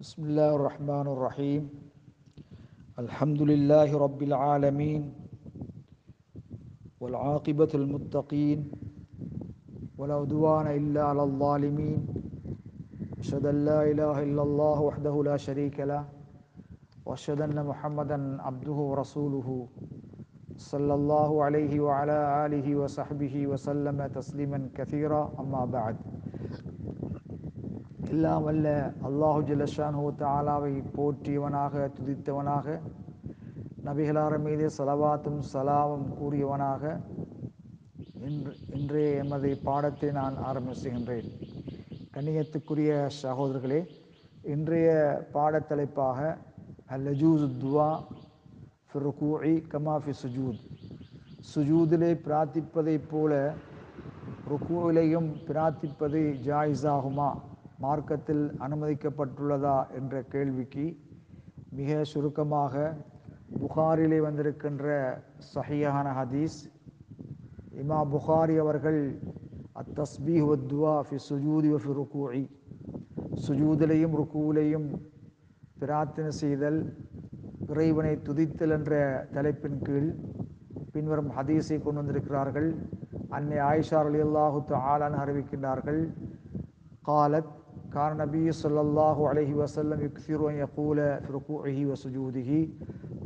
بسم الله الرحمن الرحيم الحمد لله رب العالمين والعاقبة المتقين ولا عدوان إلا على الظالمين أشهد أن لا إله إلا الله وحده لا شريك له وأشهد أن محمدا عبده ورسوله صلى الله عليه وعلى آله وصحبه وسلم تسليما كثيرا أما بعد எல்லாம் வல்ல அல்லாஹு ஜல்லஷானு தஆலாவை போற்றியவனாக துதித்தவனாக நபிகளார் மீது ஸலவாத்தும் ஸலாமும் கூறியவனாக இன்றைய எமது பாடத்தை நான் ஆரம்பிச்சுகின்றேன். கண்ணியத்துக்குரிய சகோதரர்களே, இன்றைய பாடத்தலைப்பாக அல்லஜூஸு துவா ஃபி ருகூஇ கமா ஃபி சுஜூத், சுஜூதிலே பிரார்த்திப்பதைப் போல ருகூவிலையும் பிரார்த்திப்பது ஜாயிஸாகுமா, மார்க்கத்தில் அனுமதிக்கப்பட்டுள்ளதா என்ற கேள்விக்கு மிக சுருக்கமாக புகாரிலே வந்திருக்கின்ற சஹீஹான ஹதீஸ், இமாம் புகாரி அவர்கள் அத்தஸ்பீஹ் வத்துவா ஃபி சுஜூதி வஃபி ருகூஇ, சுஜூதிலையும் ருகூவிலையும் பிரார்த்தனை செய்தல், இறைவனை துதித்தல் என்ற தலைப்பின் கீழ் பின்வரும் ஹதீஸை கொண்டு வந்திருக்கிறார்கள். அன்னை ஆயிஷா ரலியல்லாஹு தஆலா அறிவிக்கின்றார்கள், قالت كان النبي صلى الله عليه وسلم يكثر أن يقول في ركوعه وسجوده,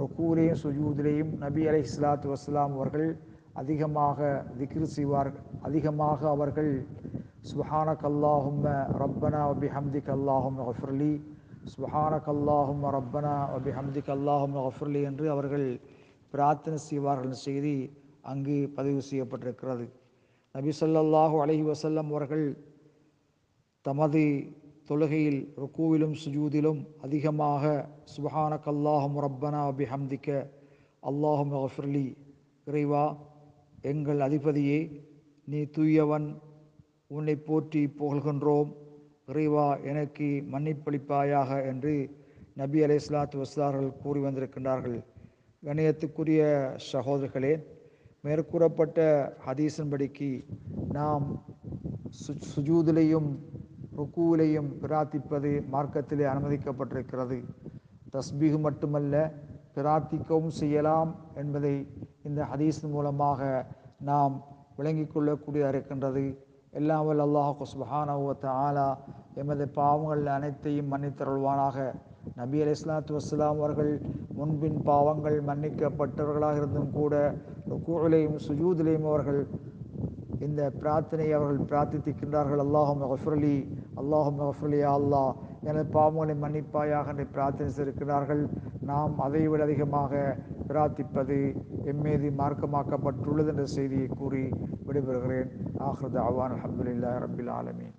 ருகூலையும் சுஜூதிலையும் நபி அலைஹிஸ்ஸலாத்து வஸ்ஸலாம் அவர்கள் அதிகமாக திக்ர் செய்வார்கள். அதிகமாக அவர்கள் சுப்ஹானக அல்லாஹும்ம ரப்பனா வ பிஹம்திக அல்லாஹும்ம கஃபிர்லி, சுப்ஹானக அல்லாஹும்ம ரப்பனா வ பிஹம்திக அல்லாஹும்ம கஃபிர்லி என்று அவர்கள் பிரார்த்தனை செய்வார்கள் செய்தி அங்கு பதிவு செய்யப்பட்டிருக்கிறது. நபி ஸல்லல்லாஹு அலைஹி வஸல்லம் அவர்கள் தமது தொழுகையில் ருக்கூவிலும் சுஜூதிலும் அதிகமாக சுப்ஹானக அல்லாஹும்ம ரப்பனா வ பிஹம்திக அல்லாஹும்ம கஃபிர்லி, இறைவா எங்கள் அதிபதியே நீ தூயவன், உன்னை போற்றி புகழ்கின்றோம், இறைவா எனக்கு மன்னிப்பளிப்பாயாக என்று நபி அலைஹிஸ்ஸலாத்து வஸ்ஸலாம் கூறி வந்திருக்கின்றார்கள். கண்ணியத்துக்குரிய சகோதரர்களே, மேற்கூறப்பட்ட ஹதீஸின்படிக்கு நாம் சுஜூதிலையும் ருக்கூவிலையும் பிரார்த்திப்பது மார்க்கத்திலே அனுமதிக்கப்பட்டிருக்கிறது. தஸ்பீஹ் மட்டுமல்ல, பிரார்த்திக்கவும் செய்யலாம் என்பதை இந்த ஹதீஸின் மூலமாக நாம் விளங்கிக் கொள்ளக்கூடியதாக இருக்கின்றது. எல்லாம் வல்ல அல்லாஹ் சுப்ஹானஹு வ தஆலா எமது பாவங்கள் அனைத்தையும் மன்னித்தருள்வானாக. நபி அலைஹிஸ்ஸலாத்து வஸ்ஸலாம் அவர்கள் முன்பின் பாவங்கள் மன்னிக்கப்பட்டவர்களாக இருந்தும் கூட ருக்கூவிலையும் சுஜூதிலையும் அவர்கள் இந்த பிரார்த்தனையை அவர்கள் பிரார்த்தித்திருக்கின்றார்கள். அல்லாஹும்ம கஃபிர்லி, அல்லாஹும்ம கஃபிர்லி, யா அல்லாஹ் எனது பாவங்களை மன்னிப்பாயாக என்று பிரார்த்தனை செய்திருக்கிறார்கள். நாம் அதைவிட அதிகமாக பிரார்த்திப்பது எம்மீது மார்க்கமாக்கப்பட்டுள்ளது என்ற செய்தியை கூறி விடைபெறுகிறேன். ஆஹிரு தஅவானா அல்ஹம்துலில்லாஹி ரப்பில் ஆலமீன்.